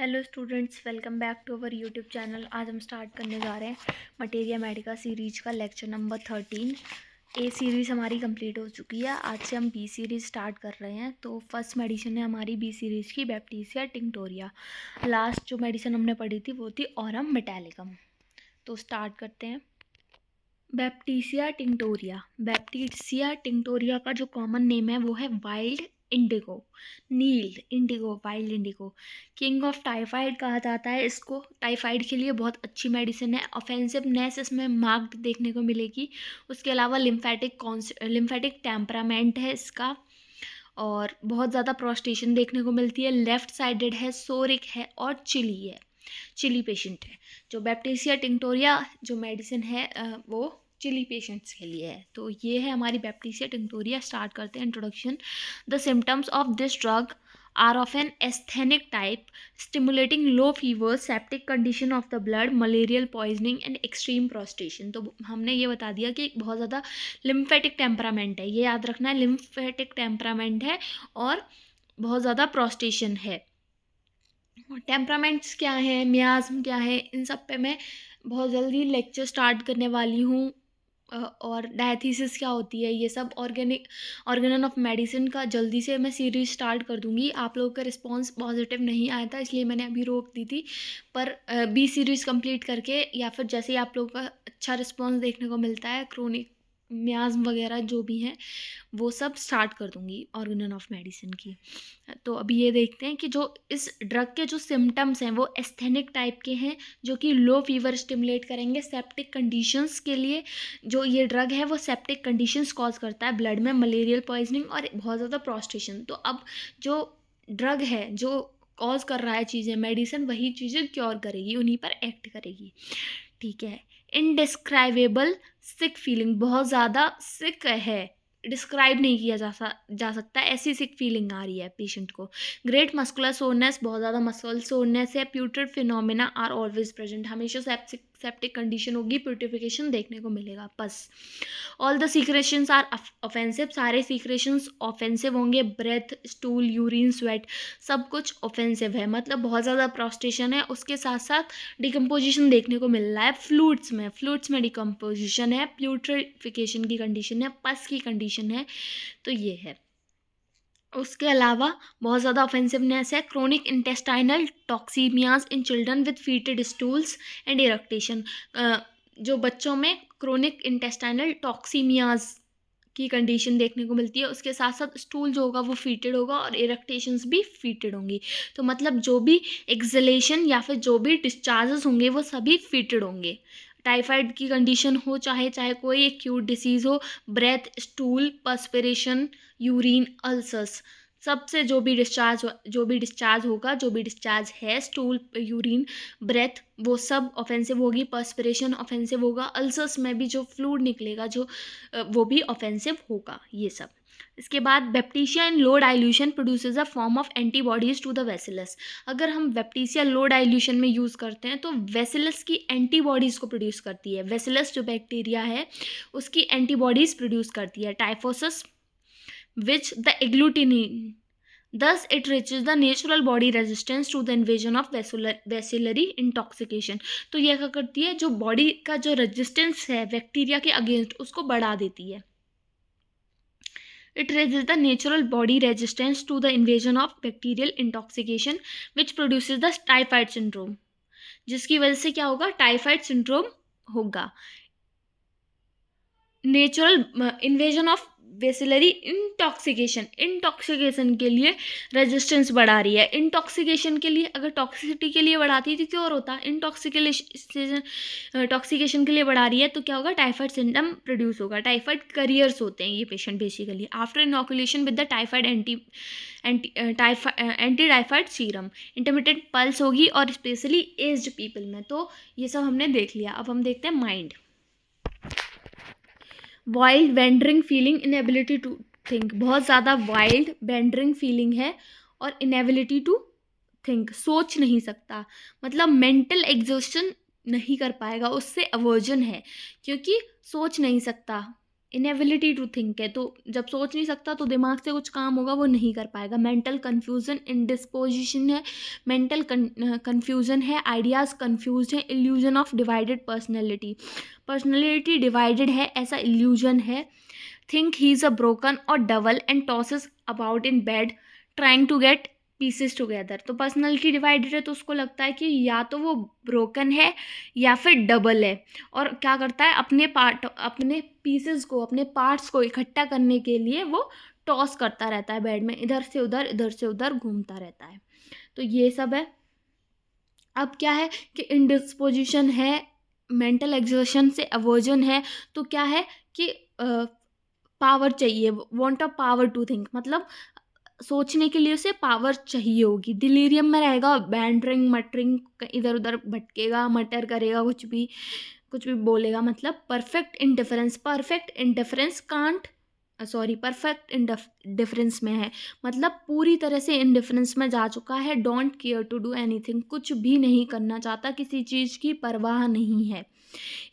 Hello students, welcome back to our YouTube channel. आज हम start करने जा रहे हैं मटेरिया मेडिका सीरीज का लेक्चर नंबर 13। ए सीरीज़ हमारी कंप्लीट हो चुकी है। आज से हम बी सीरीज़ स्टार्ट कर रहे हैं। तो फर्स्ट मेडिसिन है हमारी बी सीरीज़ की बैप्टीसिया टिंक्टोरिया। लास्ट जो मेडिसिन हमने पढ़ी थी वो थी ऑरम मेटालिकम। तो स्टार्ट करते हैं। Baptisia tinctoria. बैप्टीसिया टिंक्टोरिया का जो कॉमन नेम है वो है wild Indigo, nailed Indigo, wild Indigo. King of typhoid कहा जाता है इसको। टाइफाइड के लिए बहुत अच्छी मेडिसिन है। ऑफेंसिवनेस इसमें मार्क्ड देखने को मिलेगी। उसके अलावा लिम्फेटिक टेम्परामेंट है इसका, और बहुत ज़्यादा प्रोस्टेशन देखने को मिलती है। लेफ्ट साइडेड है, सोरिक है और चिली है, चिली पेशेंट है। जो बैप्टीसिया टिंक्टोरिया जो मेडिसिन है वो चिली पेशेंट्स के लिए है। तो ये है हमारी बैप्टीसिया टिंक्टोरिया। स्टार्ट करते हैं introduction. The symptoms of this drug are of an asthenic type, stimulating low fever, septic condition of the blood, malarial poisoning and extreme prostration. तो हमने ये बता दिया कि बहुत ज़्यादा लिम्फेटिक टेम्परामेंट है, ये याद रखना है, लिम्फेटिक टेम्परामेंट है और बहुत ज़्यादा प्रोस्टेशन है। टेम्परामेंट्स क्या है, मियाज्म क्या है, इन सब पे मैं बहुत जल्दी लेक्चर स्टार्ट करने वाली हूँ। और डायथीसिस क्या होती है, ये सब ऑर्गेनन ऑफ मेडिसिन का जल्दी से मैं सीरीज स्टार्ट कर दूँगी। आप लोगों का रिस्पांस पॉजिटिव नहीं आया था इसलिए मैंने अभी रोक दी थी, पर बी सीरीज़ कंप्लीट करके या फिर जैसे ही आप लोगों का अच्छा रिस्पांस देखने को मिलता है, क्रोनिक मियाज्म वगैरह जो भी हैं वो सब स्टार्ट कर दूँगी ऑर्गेनन ऑफ मेडिसिन की। तो अभी ये देखते हैं कि जो इस ड्रग के जो सिम्टम्स हैं वो एस्थेनिक टाइप के हैं, जो कि लो फीवर स्टिमुलेट करेंगे। सेप्टिक कंडीशंस के लिए जो ये ड्रग है वो सेप्टिक कंडीशंस कॉज करता है ब्लड में, मलेरियल पॉइजनिंग और बहुत ज़्यादा प्रोस्टेशन। तो अब जो ड्रग है जो कॉज कर रहा है चीज़ें, मेडिसिन वही चीज़ें क्योर करेगी, उन्हीं पर एक्ट करेगी। ठीक है। इनडिस्क्राइबेबल सिक फीलिंग, बहुत ज़्यादा सिक है, डिस्क्राइब नहीं किया जा सकता, ऐसी सिक फीलिंग आ रही है पेशेंट को। ग्रेट मस्कुलर सोरनेस, बहुत ज़्यादा मसल सोरनेस है। Putrid phenomena are always present, हमेशा सेप्टिक कंडीशन होगी, प्यूरिफिकेशन देखने को मिलेगा। बस all the secretions are offensive, सारे सीक्रेशंस ऑफेंसिव होंगे। ब्रेथ, स्टूल, यूरिन, स्वेट सब कुछ ऑफेंसिव है, मतलब बहुत ज़्यादा प्रोस्टेशन है। उसके साथ साथ डिकम्पोजिशन देखने को मिल रहा है फ्लूइड्स में डिकम्पोजिशन है, प्यूट्रिफिकेशन की कंडीशन है, पस की कंडीशन है। तो ये है। उसके अलावा बहुत ज़्यादा ऑफेंसिवनेस है। Chronic intestinal toxaemias in children with fetid stools and eructation, जो बच्चों में क्रोनिक इंटेस्टाइनल टॉक्सीमियाज की कंडीशन देखने को मिलती है। उसके साथ साथ स्टूल जो होगा वो फीटेड होगा और इरेक्टेशंस भी फीटेड होंगी। तो मतलब जो भी एक्सलेशन या फिर जो भी डिस्चार्जेस होंगे वो सभी फीटेड होंगे। टाइफाइड की कंडीशन हो, चाहे कोई एक्यूट डिसीज़ हो, breath, stool, perspiration, urine, ulcers, सबसे जो भी डिस्चार्ज होगा, जो भी डिस्चार्ज है, स्टूल, यूरिन, ब्रेथ, वो सब ऑफेंसिव होगी। पर्सपिरेशन ऑफेंसिव होगा। अल्सर्स में भी जो फ्लूइड निकलेगा वो भी ऑफेंसिव होगा। ये सब। इसके बाद baptisia in low dilution produces a form of antibodies to the bacillus. अगर हम बैप्टीसिया लो डाइल्यूशन में यूज़ करते हैं तो वेसिलस की एंटीबॉडीज़ को प्रोड्यूस करती है। वेसिलस जो बैक्टीरिया है उसकी एंटीबॉडीज़ प्रोड्यूस करती है। टाइफोसस which the agglutinin, thus it reaches the natural body resistance to the invasion of vacillary intoxication। तो यह क्या करती है, जो बॉडी का जो रेजिस्टेंस है बैक्टीरिया के अगेंस्ट उसको बढ़ा देती है। It raises the natural body resistance to the invasion of bacterial intoxication which produces the typhoid syndrome, जिसकी वजह से क्या होगा, टाइफाइड सिंड्रोम होगा। Natural invasion of bacillary intoxication के लिए रेजिस्टेंस बढ़ा रही है। इंटॉक्सिकेशन के लिए, अगर टॉक्सिसिटी के लिए बढ़ाती थी तो और होता, टॉक्सिकेशन के लिए बढ़ा रही है तो क्या होगा, टाइफाइड सिंड्रोम प्रोड्यूस होगा। टाइफाइड करियर्स होते हैं ये patient basically after inoculation with the typhoid anti typhoid serum. Intermittent pulse होगी और स्पेशली एज्ड पीपल में। तो ये सब हमने देख लिया। अब हम देखते हैं mind. Wild wandering feeling, inability to think, बहुत ज़्यादा वाइल्ड वेंडरिंग फीलिंग है और इनएबिलिटी टू थिंक, सोच नहीं सकता, मतलब मेंटल एग्जॉस्शन नहीं कर पाएगा, उससे अवर्जन है क्योंकि सोच नहीं सकता। इनेबिलिटी टू थिंक है, तो जब सोच नहीं सकता तो दिमाग से कुछ काम होगा वो नहीं कर पाएगा। मेंटल कन्फ्यूजन, इंडिस्पोजिशन है, मेंटल कन्फ्यूजन है, आइडियाज़ कन्फ्यूज है, illusion of divided personality, personality divided है ऐसा इल्यूजन है। Think he is a broken और double and tosses about in bed trying to get pieces together. तो पर्सनैलिटी डिवाइडेड है तो उसको लगता है कि या तो वो ब्रोकन है या फिर डबल है, और क्या करता है अपने पीसेस को, अपने पार्ट्स को इकट्ठा करने के लिए वो टॉस करता रहता है बेड में, इधर से उधर घूमता रहता है। तो ये सब है। अब क्या है कि इंडिस्पोजिशन है, मेंटल एग्जर्शन से अवर्जन है, तो क्या है कि पावर चाहिए, want a power to think, मतलब सोचने के लिए उसे पावर चाहिए होगी। डिलीरियम में रहेगा, बैंटरिंग मटरिंग, इधर उधर भटकेगा, मटर करेगा, कुछ भी बोलेगा, मतलब perfect indifference can't, sorry perfect indifference में है, मतलब पूरी तरह से इंडिफरेंस में जा चुका है। Don't care to do anything, कुछ भी नहीं करना चाहता, किसी चीज़ की परवाह नहीं है।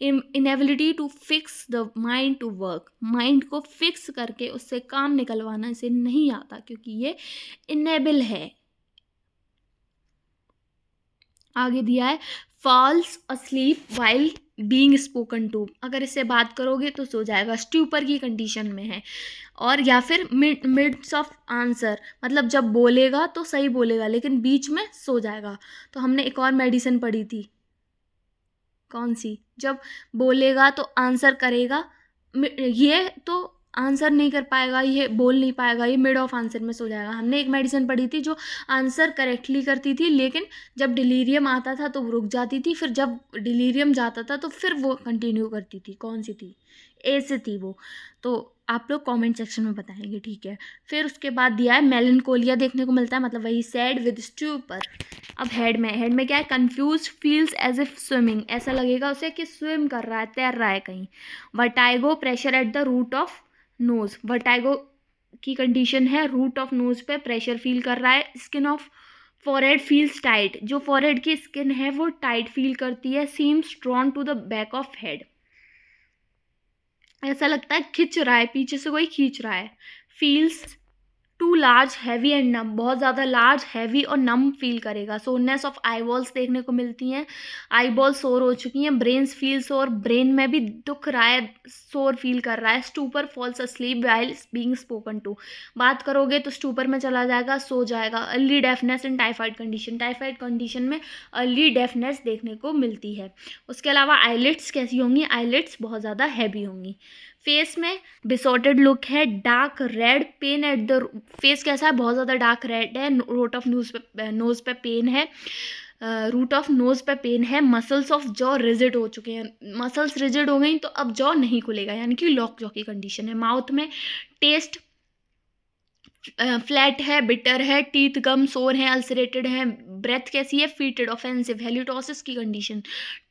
Inability to fix the mind to work, mind को फिक्स करके उससे काम निकलवाना इसे नहीं आता, क्योंकि ये इनेबल है। आगे दिया है falls asleep while being spoken to, अगर इससे बात करोगे तो सो जाएगा, स्ट्यूपर की कंडीशन में है। और या फिर मिड्स ऑफ आंसर, मतलब जब बोलेगा तो सही बोलेगा लेकिन बीच में सो जाएगा। तो हमने एक और मेडिसिन पढ़ी थी, कौन सी, जब बोलेगा तो आंसर करेगा, ये तो आंसर नहीं कर पाएगा, ये बोल नहीं पाएगा, ये मिड ऑफ आंसर में सो जाएगा। हमने एक मेडिसिन पढ़ी थी जो आंसर करेक्टली करती थी, लेकिन जब डिलीरियम आता था तो वो रुक जाती थी, फिर जब डिलीरियम जाता था तो फिर वो कंटिन्यू करती थी। कौन सी थी, ए से थी वो, तो आप लोग कमेंट सेक्शन में बताएंगे, ठीक है। फिर उसके बाद दिया है मेलनकोलिया देखने को मिलता है, मतलब वही सैड विद स्ट्यूपर। अब हेड में क्या है, confuse feels as if swimming, ऐसा लगेगा उसे कि स्विम कर रहा है, तैर रहा है कहीं। Vertigo, pressure at the root of nose, vertigo की कंडीशन है, रूट ऑफ नोज पे प्रेशर फील कर रहा है। Skin of forehead feels tight, जो फॉरहेड की स्किन है वो टाइट फील करती है। Seems drawn to the back of head, ऐसा लगता है खिंच रहा है, पीछे से कोई खींच रहा है। Feels too large heavy and numb, बहुत ज़्यादा लार्ज हैवी और नम फील करेगा। सोरनेस ऑफ आई बॉल्स देखने को मिलती हैं, आई बॉल सोर हो चुकी हैं। ब्रेन्स फील सोर, ब्रेन में भी दुख रहा है, सोर फील कर रहा है। Stupor falls asleep while being spoken to, बात करोगे तो स्टूपर में चला जाएगा, सो जाएगा। Early deafness in typhoid condition, typhoid condition में अर्ली डेफनेस देखने को मिलती है। उसके अलावा आईलिट्स कैसी होंगी, आईलिट्स बहुत ज़्यादा हैवी होंगी। फेस में डिसऑर्डर्ड लुक है, dark red, pen at the face कैसा है, बहुत ज़्यादा डार्क रेड है। रूट ऑफ नोज पे पेन है, रूट ऑफ नोज पे पेन है। मसल्स ऑफ जॉ रिजिड हो चुके हैं, मसल्स रिजिड हो गई तो अब जॉ नहीं खुलेगा, यानी कि लॉक जॉ की कंडीशन है। माउथ में टेस्ट फ्लैट है, बिटर है, टीथ गम सोर है, अल्सरेटेड है। ब्रेथ कैसी है, फीटेड, ऑफेंसिव, हेलिटोसिस की कंडीशन।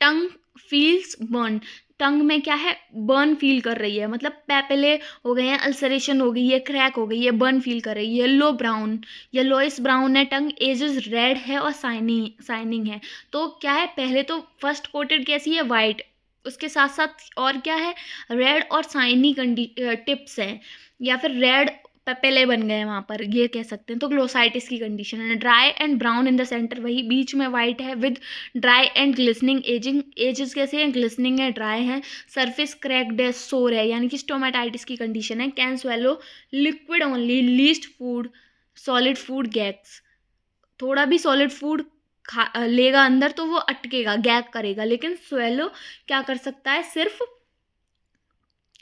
टंग फील्स बर्न, टंग में क्या है, बर्न फील कर रही है, मतलब पैपेले हो गए हैं, अल्सरेशन हो गई है, क्रैक हो गई है, बर्न फील कर रही है। येलो ब्राउन, येलोइस ब्राउन है टंग, एजेस रेड है और साइनिंग है। तो क्या है, पहले तो फर्स्ट कोटेड कैसी है, वाइट, उसके साथ साथ और क्या है, रेड और साइनी टिप्स हैं, या फिर रेड पेपेले बन गए वहाँ पर, ये कह सकते हैं। तो ग्लोसाइटिस की कंडीशन है। Dry and brown in the centre, वही बीच में वाइट है, with dry and glistening edging, edges कैसे हैं, ग्लिसनिंग है, ड्राई है। सरफेस क्रैक्ड है, सोर है, यानी कि स्टोमेटाइटिस की कंडीशन है। Can swallow liquid only, least food, solid food gags, थोड़ा भी सॉलिड फूड खा लेगा अंदर तो वो अटकेगा, गैग करेगा, लेकिन स्वेलो क्या कर सकता है, सिर्फ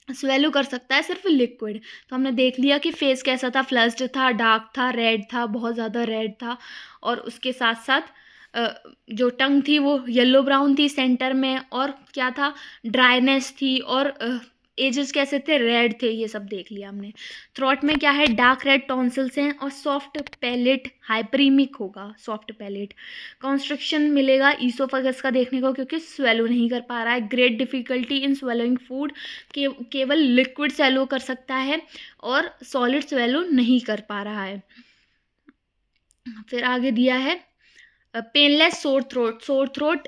स्वेलो कर सकता है सिर्फ लिक्विड। तो हमने देख लिया कि फेस कैसा था, फ्लश्ड था, डार्क था, रेड था, बहुत ज़्यादा रेड था, और उसके साथ साथ जो टंग थी वो येलो ब्राउन थी सेंटर में, और क्या था, ड्राइनेस थी, और एजेस कैसे थे, रेड थे, ये सब देख लिया हमने। थ्रोट में क्या है, डार्क रेड टॉन्सिल्स हैं, और सॉफ्ट पैलेट, हाइपरीमिक होगा सॉफ्ट पैलेट। कॉन्स्ट्रिक्शन मिलेगा ईसोफेगस का देखने को, क्योंकि स्वेलो नहीं कर पा रहा है। Great difficulty in swallowing food, केवल लिक्विड स्वेलो कर सकता है और सॉलिड स्वेलो नहीं कर पा रहा है। फिर आगे दिया है painless sore throat, sore throat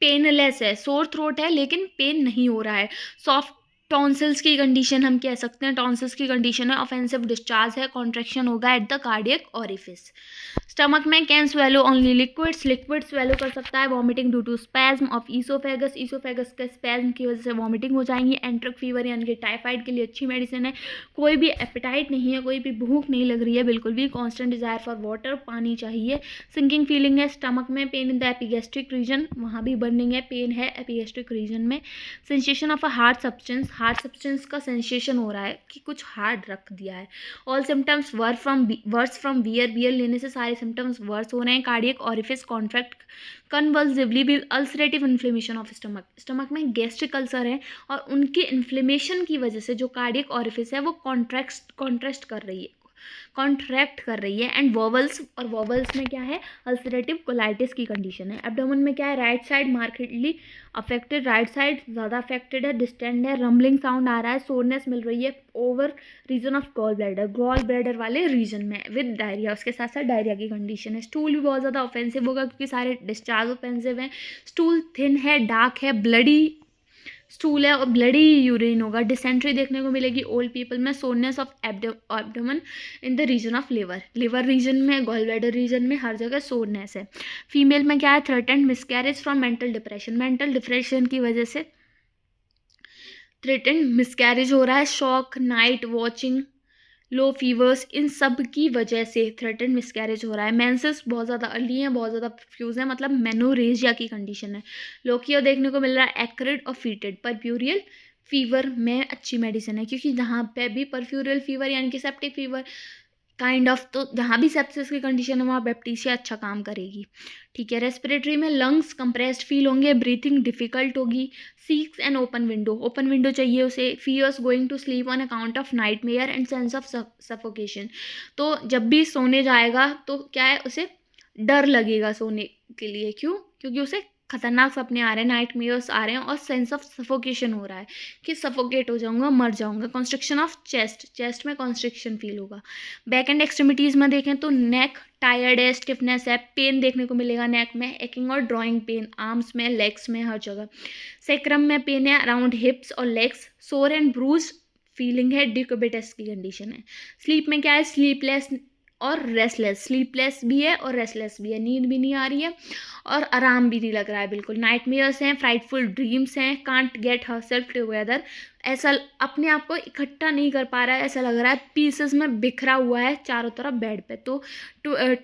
painless है, सोर थ्रोट है लेकिन पेन नहीं हो रहा है। सॉफ्ट टॉन्सिल्स की कंडीशन हम कह सकते हैं, टॉन्सिल्स की कंडीशन है ऑफेंसिव डिस्चार्ज है, कॉन्ट्रैक्शन होगा at the cardiac orifice. Stomach में can swallow only liquids, liquid swallow कर सकता है, vomiting due to spasm of oesophagus, oesophagus के स्पैज्म की वजह से वॉमिटिंग हो जाएंगी। एंट्रिक फीवर यानी कि टाइफाइड के लिए अच्छी मेडिसिन है। कोई भी एपेटाइट नहीं है, कोई भी भूख नहीं लग रही है बिल्कुल भी, कॉन्स्टेंट डिजायर फॉर वाटर, पानी चाहिए। सिंकिंग फीलिंग है स्टमक में, pain in the epigastric region, वहाँ भी बर्निंग है, पेन है एपिगेस्ट्रिक रीजन में। Sensation of a hard substance, hard substance का सेंसेशन हो रहा है कि कुछ हार्ड रख दिया है। All symptoms worse from beer, beer लेने से सारे सिम्टम्स वर्स हो रहे हैं। Cardiac orifice contract convulsively with ulcerative inflammation of stomach, stomach में गैस्ट्रिक अल्सर है और उनके इन्फ्लेमेशन की वजह से जो कार्डियक ऑरिफिस है वो कॉन्ट्रैक्ट कर रही है। एंड वॉवल्स, और वॉवल्स में क्या है, अल्सरेटिव कोलाइटिस की कंडीशन है। एब्डोमेन में क्या है, right side markedly affected, right side ज़्यादा अफेक्टेड है, डिस्टेंड है, रम्बलिंग साउंड आ रहा है, सोरनेस मिल रही है over region of gall bladder वाले रीजन में, विद डायरिया, उसके साथ साथ डायरिया की कंडीशन है। स्टूल भी बहुत ज़्यादा ऑफेंसिव होगा क्योंकि सारे डिस्चार्ज ऑफेंसिव हैं। स्टूल थिन है, डार्क है, ब्लडी स्टूल है और ब्लडी यूरिन होगा। डिसेंट्री देखने को मिलेगी ओल्ड पीपल में। Soreness of abdomen in the region of liver region में, गॉल ब्लैडर रीजन में, हर जगह सोरनेस है। फीमेल में क्या है, threatened miscarriage from mental depression की वजह से थ्रेटेंड मिसकैरेज हो रहा है। Shock, night watching, low fevers, इन सब की वजह से थ्रेटेंड मिसकैरेज हो रहा है। मेंसेस बहुत ज़्यादा अर्ली हैं, बहुत ज़्यादा फ्यूज है, मतलब मेनोरेजिया की कंडीशन है। लोकियो देखने को मिल रहा है एक्रिड और फीटेड। परप्यूरियल फीवर में अच्छी मेडिसिन है क्योंकि जहाँ पे भी परफ्यूरियल फीवर यानी कि सेप्टिक फीवर काइंड ऑफ, तो जहाँ भी सेप्सिस की कंडीशन है वहाँ बैप्टीसिया अच्छा काम करेगी। ठीक है। रेस्पिरेटरी में लंग्स कंप्रेस्ड फील होंगे, ब्रीथिंग डिफिकल्ट होगी। सीक्स एन ओपन विंडो चाहिए उसे। Fears going to sleep on account of nightmare and sense of suffocation, तो जब भी सोने जाएगा तो क्या है, उसे डर लगेगा सोने के लिए। क्यों? क्योंकि उसे खतरनाक सपने आ रहे हैं, नाइट मेयर्स आ रहे हैं और सेंस ऑफ सफोकेशन हो रहा है कि सफोकेट हो जाऊंगा, मर जाऊंगा। कॉन्स्ट्रिक्शन ऑफ चेस्ट में कॉन्स्ट्रिक्शन फील होगा। बैक एंड एक्सट्रीमिटीज़ में देखें तो नेक टायर्ड है, स्टिफनेस है, पेन देखने को मिलेगा नेक में, एकिंग और ड्रॉइंग पेन, आर्म्स में, लेग्स में, हर जगह। सेक्रम में पेन है अराउंड हिप्स और लेग्स। सोर एंड ब्रूज फीलिंग है, डिकोबिटस की कंडीशन है। स्लीप में क्या है, स्लीपलेस और रेस्टलेस, स्लीपलेस भी है और रेस्टलेस भी है, नींद भी नहीं आ रही है और आराम भी नहीं लग रहा है बिल्कुल। नाइटमेयर्स हैं, फ्राइटफुल ड्रीम्स हैं, can't get her self together, ऐसा अपने आप को इकट्ठा नहीं कर पा रहा है, ऐसा लग रहा है पीसेस में बिखरा हुआ है चारों तरफ बेड पे। तो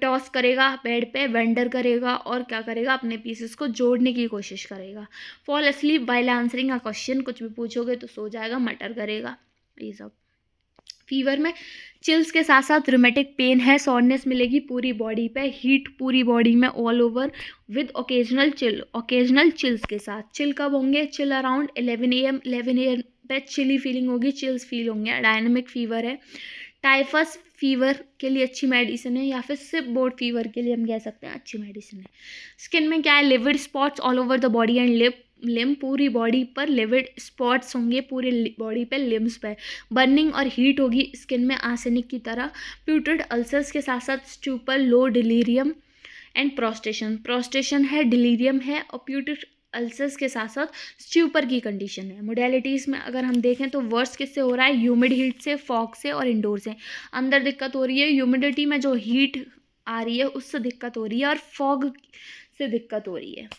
टॉस करेगा बेड पे, वेंडर करेगा और क्या करेगा, अपने पीसेस को जोड़ने की कोशिश करेगा। Fall asleep while answering a question, कुछ भी पूछोगे तो सो जाएगा, मटर करेगा, ये सब। फीवर में चिल्स के साथ साथ रूमेटिक पेन है, सॉरनेस मिलेगी पूरी बॉडी पे, हीट पूरी बॉडी में all over with occasional chills के साथ। चिल कब होंगे, चिल अराउंड 11 AM पे चिली फीलिंग होगी, चिल्स फील होंगे। डायनेमिक फीवर है। टाइफस फीवर के लिए अच्छी मेडिसिन है, या फिर सिप बोर्ड फीवर के लिए हम कह सकते हैं अच्छी मेडिसिन है। स्किन में क्या है, livid spots all over the body and limb, पूरी बॉडी पर लिविड स्पॉट्स होंगे, पूरी बॉडी पे, लिम्स पे। बर्निंग और हीट होगी स्किन में आर्सेनिक की तरह। प्यूटर्ड अल्सर्स के साथ साथ stupor, low delirium and prostration है, डिलीरियम है और प्यूटर्ड अल्सर्स के साथ साथ स्ट्यूपर की कंडीशन है। मोडेलिटीज़ में अगर हम देखें तो वर्स किससे हो रहा है, ह्यूमिड हीट से, फॉग से और इंडोर से। अंदर दिक्कत हो रही है, ह्यूमिडिटी में जो हीट आ रही है उससे दिक्कत हो रही है और फॉग से दिक्कत हो रही है।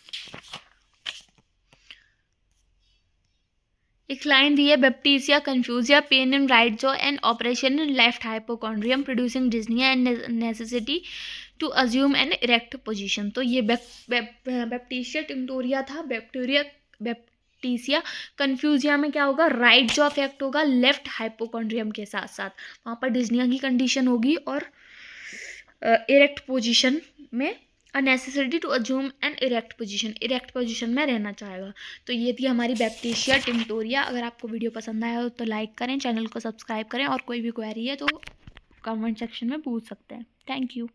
एक लाइन दी है, baptisia confusa, pain in right jaw and operation in left hypochondrium producing dyspnoea and necessity to assume an erect position. तो ये बैप्टीसिया टिंक्टोरिया था। बैप्टीसिया कन्फ्यूजिया में क्या होगा, राइट जॉ अफेक्ट होगा लेफ्ट हाइपोकॉन्ड्रियम के साथ साथ, वहाँ पर डिज्निया की कंडीशन होगी और इरेक्ट पोजीशन में a necessity to assume an erect position में रहना चाहेगा। तो ये थी हमारी बैप्टीसिया टिंक्टोरिया। अगर आपको वीडियो पसंद आया हो तो लाइक करें, चैनल को सब्सक्राइब करें और कोई भी क्वेरी है तो कमेंट सेक्शन में पूछ सकते हैं। Thank you.